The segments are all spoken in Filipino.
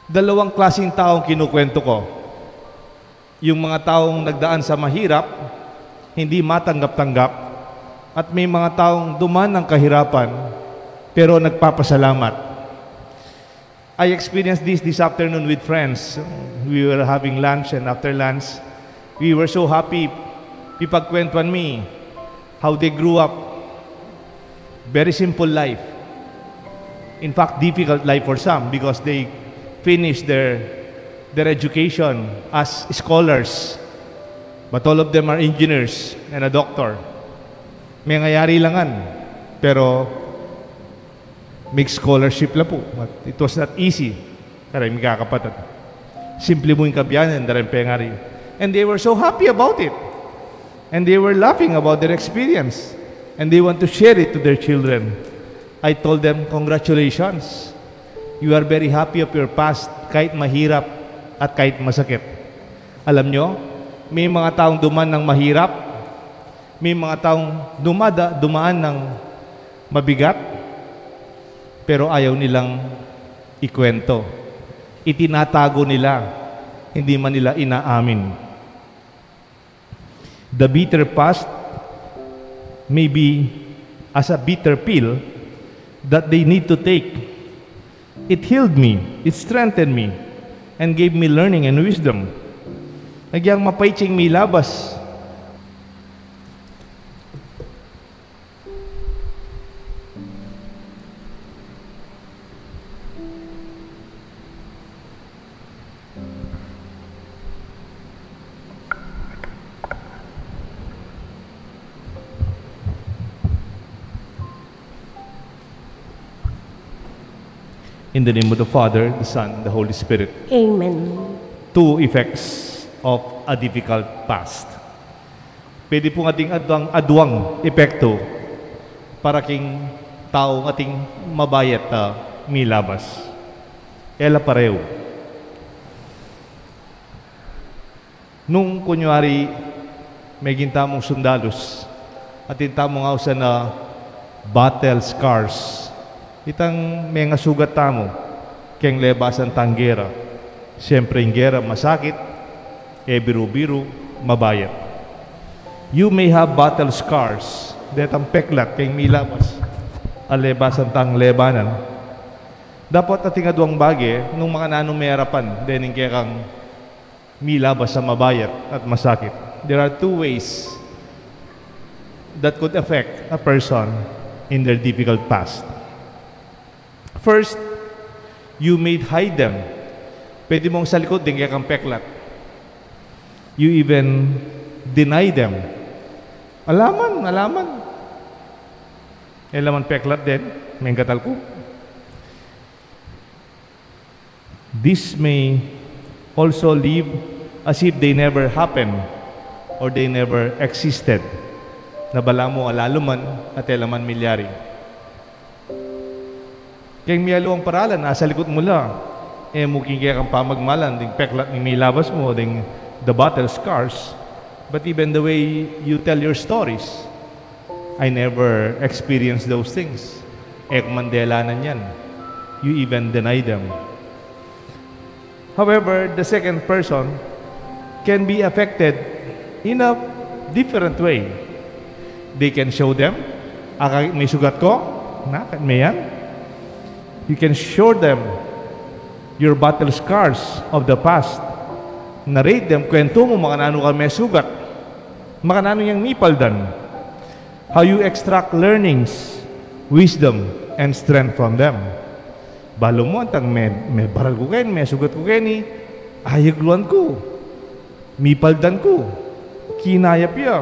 Dalawang klaseng taong kinukwento ko. Yung mga taong nagdaan sa mahirap, hindi matanggap-tanggap, at may mga taong duman ng kahirapan, pero nagpapasalamat. I experienced this afternoon with friends. We were having lunch, and after lunch, we were so happy. Ipagkwentuhan me how they grew up. Very simple life. In fact, difficult life for some because they finished their education as scholars. But all of them are engineers and a doctor. May ngayari langan, pero mixed scholarship lang po. It was not easy. Karay mga kapatid. Simple mo yung kabyanan, darin pengari. And they were so happy about it. And they were laughing about their experience. And they want to share it to their children. I told them, congratulations. You are very happy of your past, kahit mahirap at kahit masakit. Alam nyo, may mga taong dumaan ng mahirap, may mga taong dumaan ng mabigat, pero ayaw nilang ikwento. Itinatago nila, hindi man nila inaamin. The bitter past may be as a bitter pill that they need to take. It healed me, it strengthened me, and gave me learning and wisdom. Nagyang mapayching may labas. In the name of the Father, the Son, the Holy Spirit. Amen. Two effects of a difficult past. Pwede pong ating aduang epekto para king taong ating mabayat milabas. Ela pareho. Nung kunyari may gintamong sundalos at intamong ausa na battle scars. Itang may nga sugat tamo, keng lebasan tanggera. Siyempre, yung gera masakit, biru-biru, mabayat. You may have battle scars, detang peklat, keng milabas, lebasan tang lebanan. Dapat ating aduang bagay, nung mga nanong may harapan, dening kaya kang milabas sa mabayat at masakit. There are two ways that could affect a person in their difficult past. First, you may hide them. Pwede mong sa likod din kaya kang peklat. You even deny them. Alaman. Alaman peklat din. May katal ko. This may also live as if they never happened or they never existed. Nabala mo alaluman at elaman milyari. Kaya miyalo ang paralan, nasa likod mo lang. Muking kaya kang pamagmalan, ding peklat ng milabas mo, ding the battle scars. But even the way you tell your stories, I never experienced those things. Kung mandelanan yan. You even deny them. However, the second person can be affected in a different way. They can show them, may sugat ko, may yan. You can show them your battle scars of the past. Narrate them, kwento mo, mga nano ka may sugat. Mga nano yung nipaldan. How you extract learnings, wisdom, and strength from them. Balo mo, antang may baral ko kayo, may sugat ko kayo ni, ayagluan ko, mipaldan ko, kinayap ya,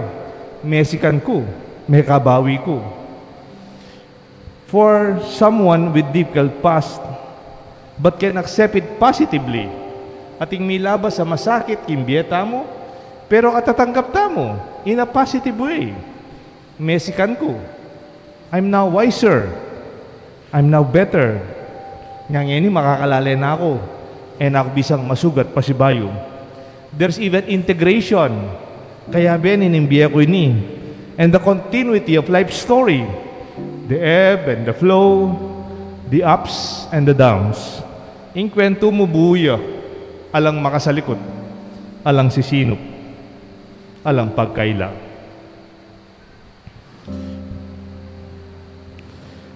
mesikan ko, may kabawi ko. For someone with difficult past, but can accept it positively, ating milabas sa masakit, kimbieta mo, pero atatanggap mo in a positive way. Mesikan ko. I'm now wiser. I'm now better. Ngayon makakalala na ako. Ako bisang masugat pa si bayo. There's even integration. Kaya inimbiya ko ini. And the continuity of life story. The ebb and the flow, the ups and the downs. ing kwento mo buya, alang makasalikod, alang sisinop, alang pagkaila.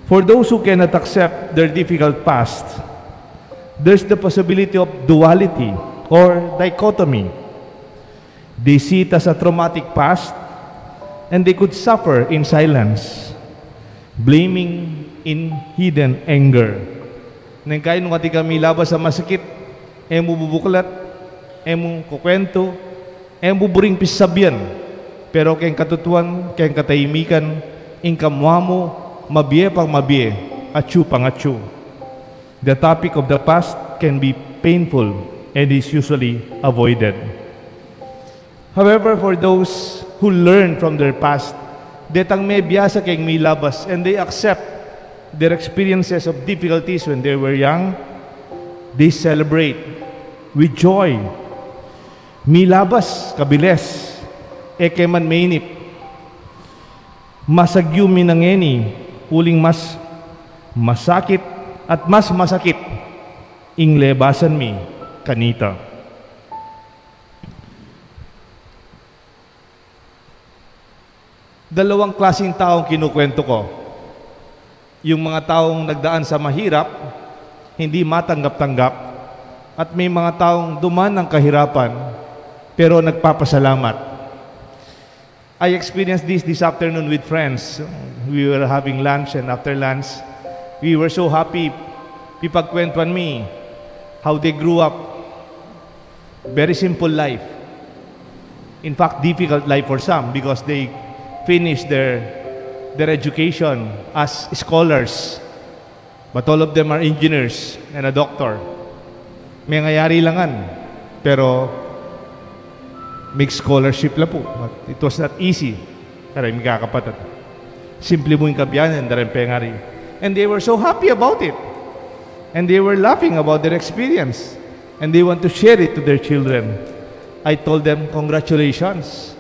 For those who cannot accept their difficult past, there's the possibility of duality or dichotomy. They see it as a traumatic past, and they could suffer in silence, blaming in hidden anger. Nang kayo nung ati kami labas sa masakit, emo bubuklat, emo kukwento, emo buring pisabyan. Pero kayong katutuan, kayong katahimikan, ing kamwa mo, mabiye pang mabiye, atsu pang atsu. The topic of the past can be painful and is usually avoided. However, for those who learn from their past, detang may biyasa kayong may labas and they accept their experiences of difficulties when they were young, they celebrate with joy. Milabas, kabilis, eke man mainip, masagyo minangeni, uling mas masakit at mas masakit, ing lebasan mi kanita. Dalawang klaseng taong kinukwento ko. Yung mga taong nagdaan sa mahirap, hindi matanggap-tanggap, at may mga taong duman ng kahirapan, pero nagpapasalamat. I experienced this afternoon with friends. We were having lunch, and after lunch, we were so happy. Ipagkwentuan me how they grew up. Very simple life. In fact, difficult life for some because they finished their education as scholars, but all of them are engineers and a doctor. May ngayari langan, pero may scholarship la po. It was not easy. Karay mga kapatid. Simple mo yung kabyanan, darin pengari. And they were so happy about it. And they were laughing about their experience. And they want to share it to their children. I told them, congratulations.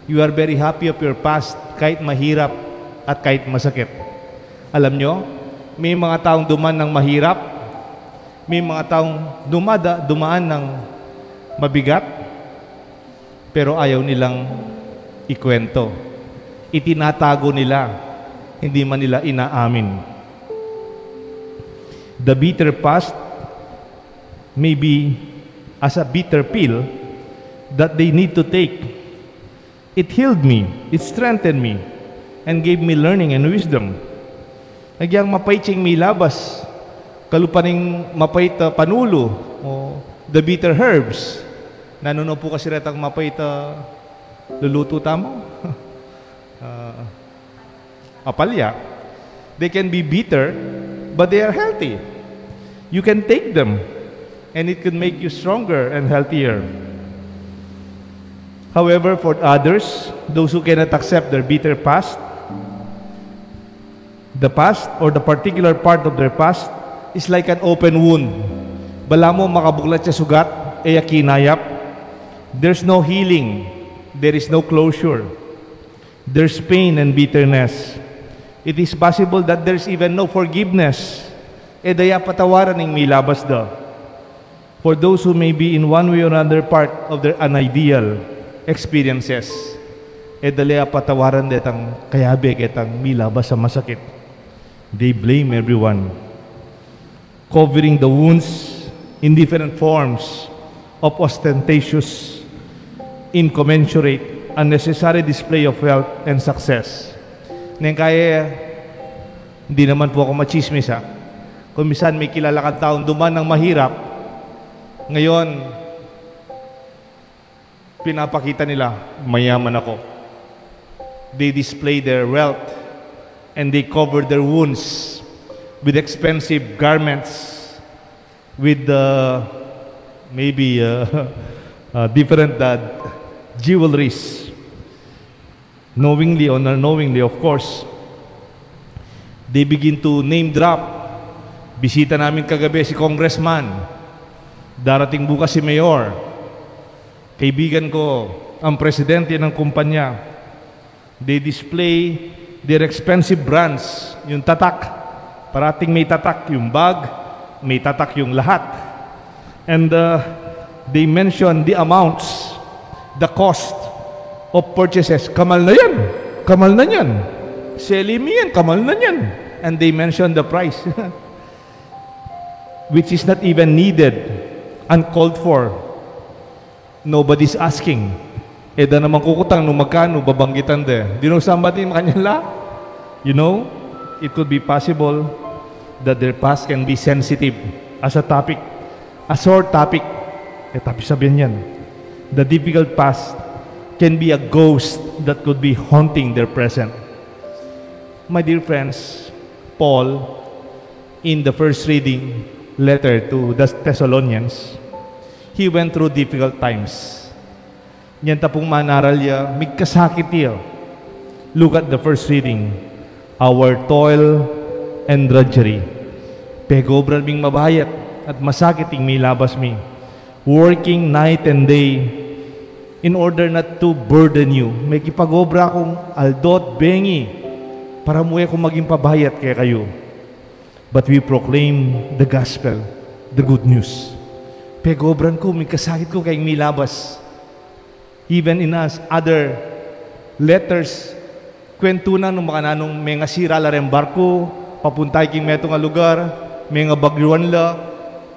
You are very happy of your past, kahit mahirap at kahit masakit. Alam nyo, may mga taong dumaan ng mahirap, may mga taong dumaan ng mabigat, pero ayaw nilang ikwento. Itinatago nila, hindi man nila inaamin. The bitter past may be as a bitter pill that they need to take. It healed me, it strengthened me, and gave me learning and wisdom. Nagyang mapait siyang milabas, kalupaning mapait panulo, o the bitter herbs. Nanuno po kasi retang mapait luluto tamo. Apalya. They can be bitter, but they are healthy. You can take them, and it can make you stronger and healthier. However, for others, those who cannot accept their bitter past, the past or the particular part of their past is like an open wound. Bala mo makabuklat sa sugat, kinayap. There's no healing. There is no closure. There's pain and bitterness. It is possible that there's even no forgiveness. Daya patawaran ng milabas da. For those who may be in one way or another part of their unideal experiences, daya patawaran detang kayabe ketang milabas sa masakit. They blame everyone, covering the wounds in different forms of ostentatious, incommensurate, unnecessary display of wealth and success. Nang kaya, hindi naman po ako machismis ha. Kung minsan may kilala kang taong duman ng mahirap, ngayon, pinapakita nila, mayaman ako. They display their wealth and they cover their wounds with expensive garments, with maybe different jewelries. Knowingly or unknowingly, of course, they begin to name drop. Bisita namin kagabi si Congressman. Darating bukas si Mayor. Kaibigan ko, ang presidente ng kumpanya. They display their expensive brands. Yung tatak. Parating may tatak. Yung bag, may tatak yung lahat. And they mention the amounts, the cost of purchases. Kamal na yan. Kamal na yan. Selimi yan. Kamal na yan. And they mention the price. Which is not even needed. Uncalled for. Nobody's asking. Da naman kukutang nung magkano, babanggitan de. Do you know somebody makanyala? You know, it could be possible that their past can be sensitive as a topic. A sore topic. Tapi sabihin yan. The difficult past can be a ghost that could be haunting their present. My dear friends, Paul, in the first reading letter to the Thessalonians, he went through difficult times. Yan tapong manaral niya, migkasakit niya. Look at the first reading. Our toil and drudgery. Pegobran ming mabayat at masakiting may labas mi. Working night and day in order not to burden you. May kipagobra akong aldot, bengi para muwi akong maging pabayat kaya kayo. But we proclaim the gospel, the good news. Pegobran ko, may kasakit ko kayong may labas. Even in us, other letters, kwento na nung makananong may nga sira la rin barko, papuntay king meto nga lugar, may nga bagyuan la,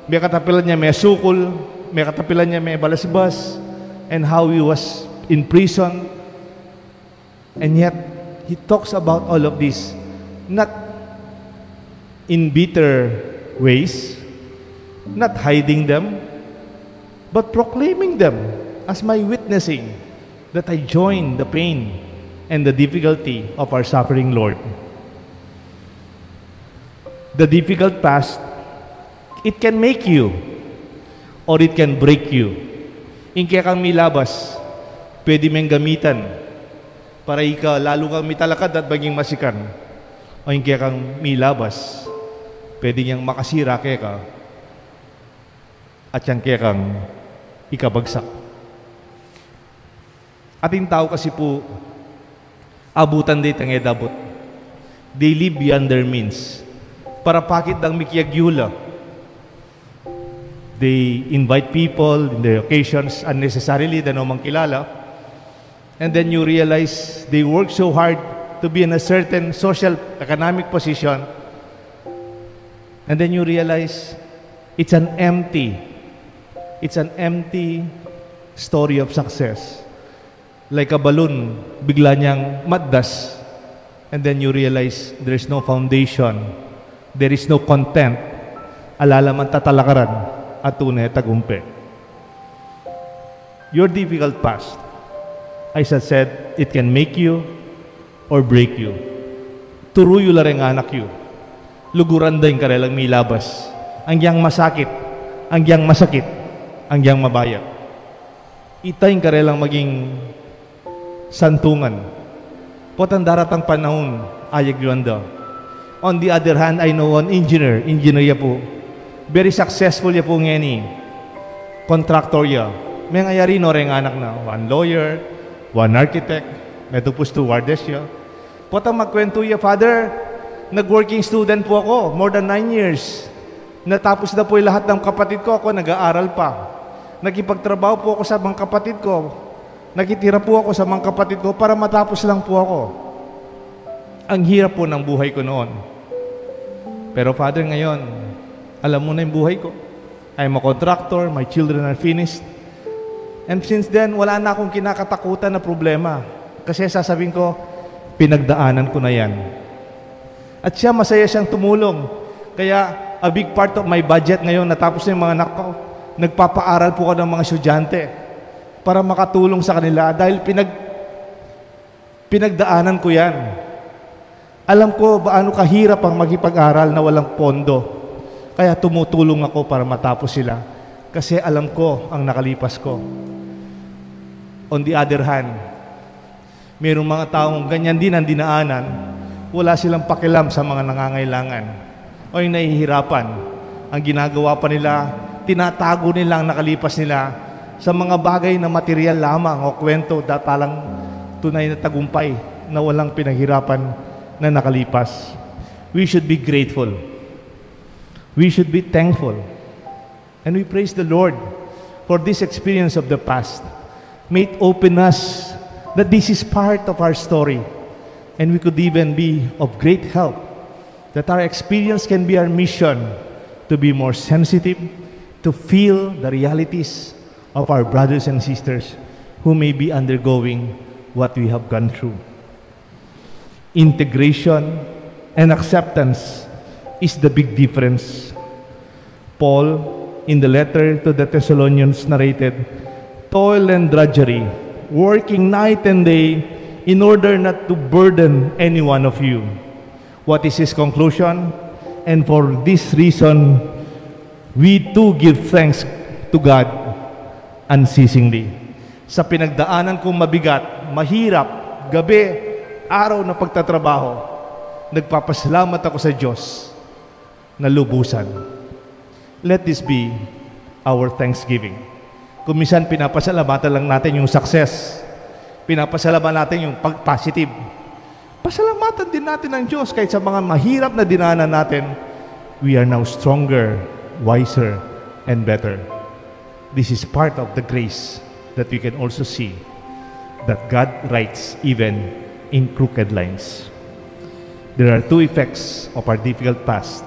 may katapilan niya may sukol, may katapilan niya may balasbas, and how he was in prison. And yet, he talks about all of this, not in bitter ways, not hiding them, but proclaiming them as my witnessing that I join the pain and the difficulty of our suffering Lord. The difficult past, it can make you or it can break you. In kaya kang milabas, pwede mong gamitan para ikaw lalo kang mitalakad at maging masikan. O in kaya kang milabas, pwede niyang makasira kaya ka at yung kaya kang ikabagsak. Ating tao kasi po, abutan day tang edabot. They live beyond their means. Para pakit ang mikiagyula. They invite people in their occasions unnecessarily, na namang kilala. And then you realize they work so hard to be in a certain social, economic position. And then you realize it's an empty story of success. Like a balloon, bigla niyang matdas, and then you realize there is no foundation, there is no content, alalaman tatalakaran, at tunay tagumpe. Your difficult past, as I said, it can make you or break you. Turuyo la rin anak you. Luguran da yung karelang milabas. Ang yang masakit, ang yang masakit, ang yang mabayat. Ita yung karelang maging santungan. Potang daratang panahon, ayag yuanda. On the other hand, I know an engineer ya po. Very successful ya po ngeni. Contractor ya. May ngayari no rin anak na. One lawyer, one architect, metupus stewardess ya. Potang magkwento ya, Father, nag-working student po ako, more than 9 years. Natapos na po yung lahat ng kapatid ko, ako nag-aaral pa. Nagipagtrabaho po ako sa mga kapatid ko. Nakitira po ako sa mga kapatid ko para matapos lang po ako. Ang hirap po ng buhay ko noon. Pero Father, ngayon, alam mo na yung buhay ko. I'm a contractor, my children are finished. And since then, wala na akong kinakatakutan na problema. Kasi sasabihin ko, pinagdaanan ko na yan. At siya, masaya siyang tumulong. Kaya, a big part of my budget ngayon, natapos na yung mga anak ko, nagpapaaral po ko ng mga estudyante para makatulong sa kanila dahil pinagdaanan ko yan. Alam ko paano kahirap ang magipag-aral na walang pondo. Kaya tumutulong ako para matapos sila. Kasi alam ko ang nakalipas ko. On the other hand, mayroong mga taong ganyan din ang dinaanan, wala silang pakialam sa mga nangangailangan o yung nahihirapan. Ang ginagawa pa nila, tinatago nila ang nakalipas nila sa mga bagay na material lamang o kwento datalang tunay na tagumpay na walang pinaghirapan na nakalipas. We should be grateful We should be thankful. And we praise the Lord for this experience of the past. May it open us that this is part of our story. And we could even be of great help. That our experience can be our mission to be more sensitive, to feel the realities of our brothers and sisters who may be undergoing what we have gone through. Integration and acceptance is the big difference. Paul, in the letter to the Thessalonians, narrated, toil and drudgery, working night and day in order not to burden any one of you. What is his conclusion? And for this reason, we too give thanks to God unceasingly. Sa pinagdaanan kong mabigat, mahirap, gabi, araw na pagtatrabaho, nagpapasalamat ako sa Diyos na lubusan. Let this be our thanksgiving. Kung minsan pinapasalamatan lang natin yung success, pinapasalamatan natin yung positive, pasalamatan din natin ang Diyos kahit sa mga mahirap na dinaanan natin. We are now stronger, wiser, and better. This is part of the grace that we can also see that God writes even in crooked lines. There are two effects of our difficult past.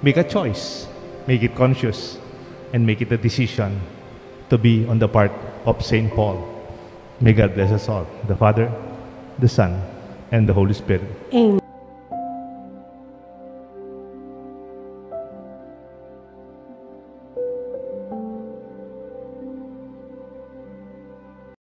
Make a choice, make it conscious, and make it a decision to be on the part of St. Paul. May God bless us all, the Father, the Son, and the Holy Spirit. Amen.